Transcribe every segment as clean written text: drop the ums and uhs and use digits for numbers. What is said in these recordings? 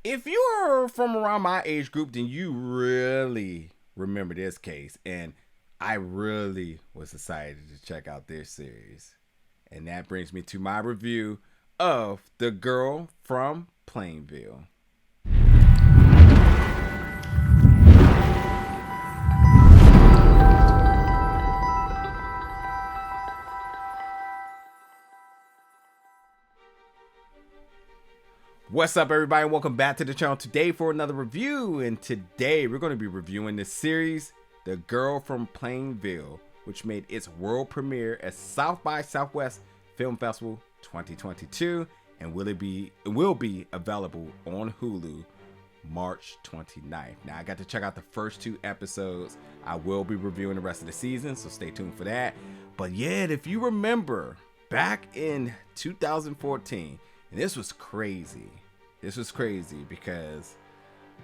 If you're from around my age group, then you really remember this case. And I really was excited to check out this series. And that brings me to my review of The Girl from Plainville. What's up, everybody, and welcome back to the channel today for another review. And today we're going to be reviewing this series, The Girl from Plainville, which made its world premiere at South by Southwest Film Festival 2022 and will be available on Hulu March 29th. Now, I got to check out the first 2 episodes. I will be reviewing the rest of the season, so stay tuned for that. But yeah, if you remember back in 2014, and this was crazy. This was crazy because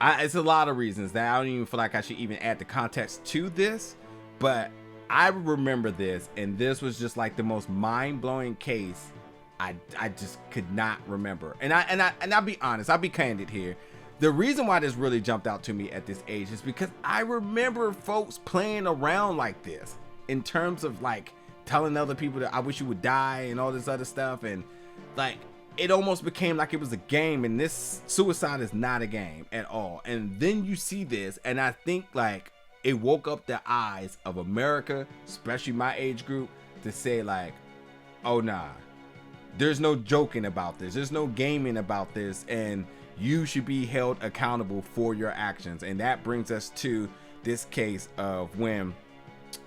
it's a lot of reasons that I don't even feel like I should even add the context to this, but I remember this, and this was just like the most mind-blowing case I just could not remember. And I'll be honest, I'll be candid here. The reason why this really jumped out to me at this age is because I remember folks playing around like this in terms of like telling other people that I wish you would die and all this other stuff, and like it almost became like it was a game, and this suicide is not a game at all. And then you see this, and I think like it woke up the eyes of America, especially my age group, to say like, oh nah, there's no joking about this, there's no gaming about this, and you should be held accountable for your actions. And that brings us to this case of when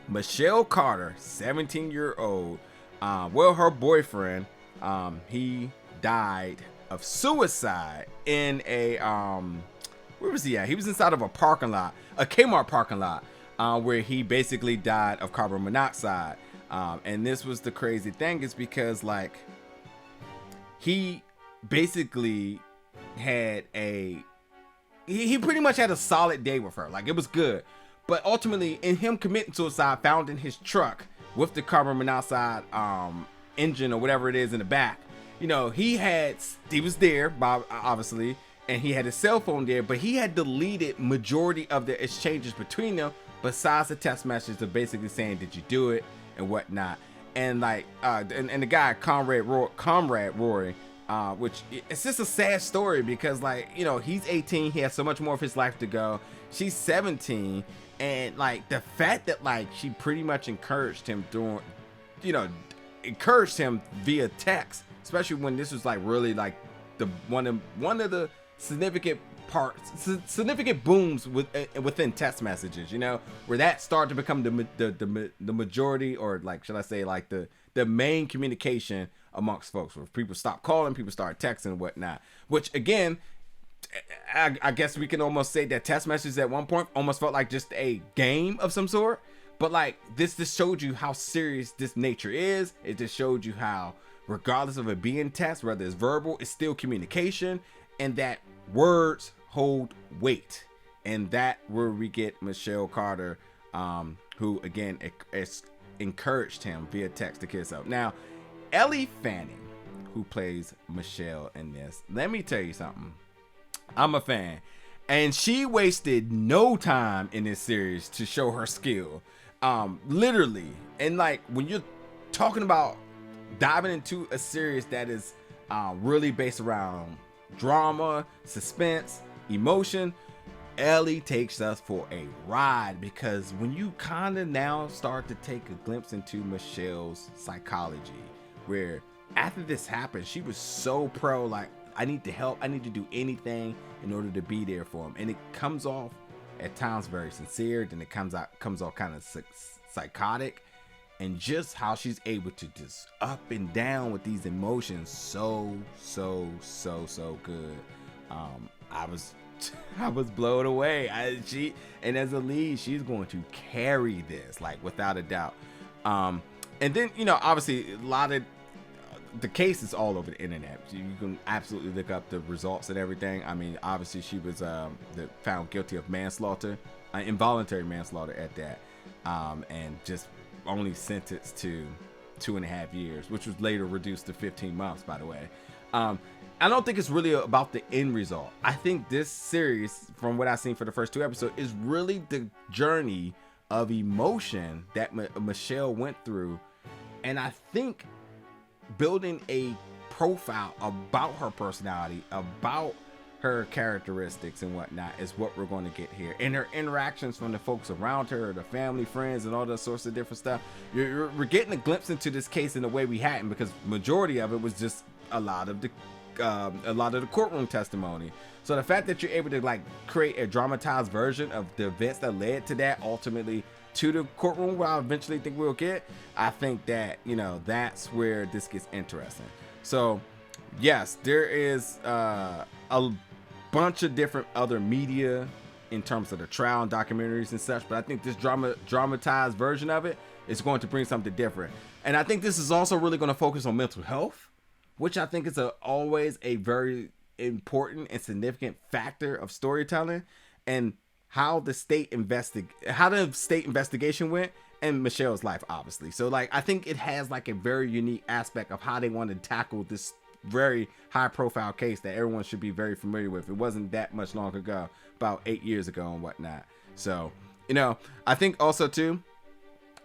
Michelle Carter, 17-year-old, her boyfriend, he died of suicide in a where was he at? He was inside of a parking lot, a Kmart parking lot, where he basically died of carbon monoxide. And this was the crazy thing, is because like he basically had he pretty much had a solid day with her, like it was good, but ultimately in him committing suicide, found in his truck with the carbon monoxide engine or whatever it is in the back, you know, he was there, Bob, obviously, and he had his cell phone there, but he had deleted majority of the exchanges between them, besides the text messages of basically saying, did you do it and whatnot. And like and the guy Comrade Rory, which it's just a sad story because like, you know, he's 18, he has so much more of his life to go, she's 17, and like the fact that like she pretty much encouraged him via text, especially when this was like really like the one of the significant booms within text messages, you know, where that started to become the majority, or like, should I say, like the main communication amongst folks, where people stopped calling, people started texting and whatnot. Which again, I guess we can almost say that text messages at one point almost felt like just a game of some sort. But like this just showed you how serious this nature is. It just showed you how, regardless of it being text, whether it's verbal, it's still communication, and that words hold weight. And that where we get Michelle Carter, who again encouraged him via text to kiss up. Now, Ellie Fanning, who plays Michelle in this, let me tell you something. I'm a fan, and she wasted no time in this series to show her skill. Literally, and like when you're talking about diving into a series that is really based around drama, suspense, emotion, Ellie takes us for a ride, because when you kind of now start to take a glimpse into Michelle's psychology, where after this happened, she was so pro, like, I need to help, I need to do anything in order to be there for him. And it comes off at times very sincere, then it comes off kind of psychotic, and just how she's able to just up and down with these emotions so good. I was blown away. And as a lead, she's going to carry this, like, without a doubt. And then, you know, obviously a lot of the case is all over the internet. You can absolutely look up the results and everything. I mean, obviously she was found guilty of manslaughter, involuntary manslaughter at that, and just only sentenced to 2.5 years, which was later reduced to 15 months, by the way. I don't think it's really about the end result. I think this series, from what I've seen for the first 2 episodes, is really the journey of emotion that Michelle went through. And I think building a profile about her personality, about her characteristics and whatnot, is what we're going to get here. And her interactions from the folks around her, the family, friends, and all those sorts of different stuff. We're getting a glimpse into this case in a way we hadn't, because majority of it was just a lot of the courtroom testimony. So the fact that you're able to like create a dramatized version of the events that led to that, ultimately to the courtroom, where I eventually think we'll get, I think that, you know, that's where this gets interesting. So yes, there is a bunch of different other media in terms of the trial and documentaries and such, but I think this dramatized version of it is going to bring something different. And I think this is also really going to focus on mental health, which I think is always a very important and significant factor of storytelling, and how the state investigation went, and Michelle's life, obviously. So like, I think it has like a very unique aspect of how they want to tackle this very high profile case that everyone should be very familiar with. It wasn't that much long ago, about 8 years ago and whatnot. So, you know, I think also too,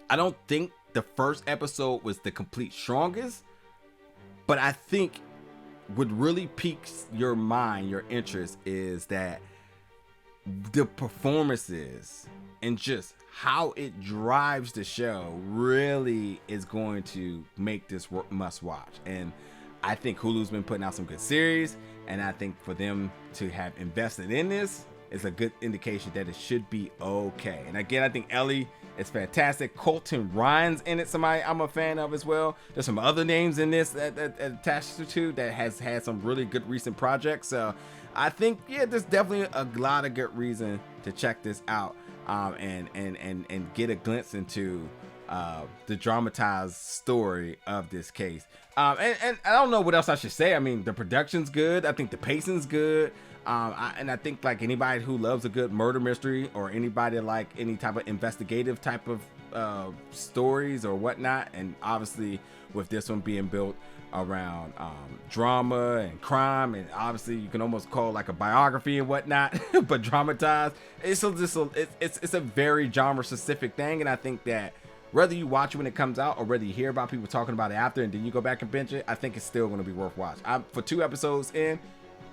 I don't think the first episode was the complete strongest, but I think what really piques your mind, your interest, is that the performances and just how it drives the show really is going to make this must watch. And I think Hulu's been putting out some good series, and I think for them to have invested in this is a good indication that it should be okay. And again, I think Ellie is fantastic. Colton Ryan's in it, somebody I'm a fan of as well. There's some other names in this that attached to that has had some really good recent projects. So I think, yeah, there's definitely a lot of good reason to check this out, and get a glimpse into the dramatized story of this case. And I don't know what else I should say. I mean, the production's good. I think the pacing's good. And I think like anybody who loves a good murder mystery, or anybody like any type of investigative type of stories or whatnot, and obviously with this one being built around drama and crime, and obviously you can almost call it like a biography and whatnot, but dramatized. It's a very genre specific thing, and I think that whether you watch it when it comes out, or whether you hear about people talking about it after and then you go back and binge it, I think it's still going to be worth watching. For 2 episodes in,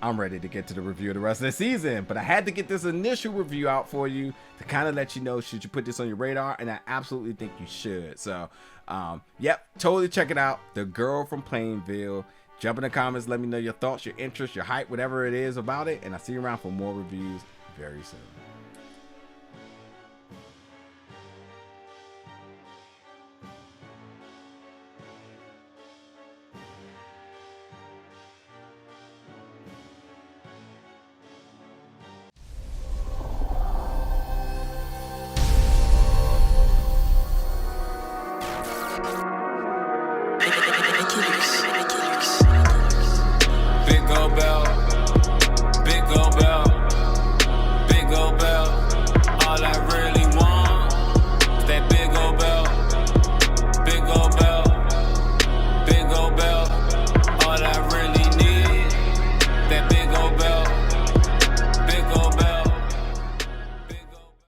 I'm ready to get to the review of the rest of the season, but I had to get this initial review out for you to kind of let you know, should you put this on your radar, and I absolutely think you should. So yep, totally check it out. The Girl from Plainville. Jump in the comments, let me know your thoughts, your interest, your hype, whatever it is about it, and I'll see you around for more reviews very soon.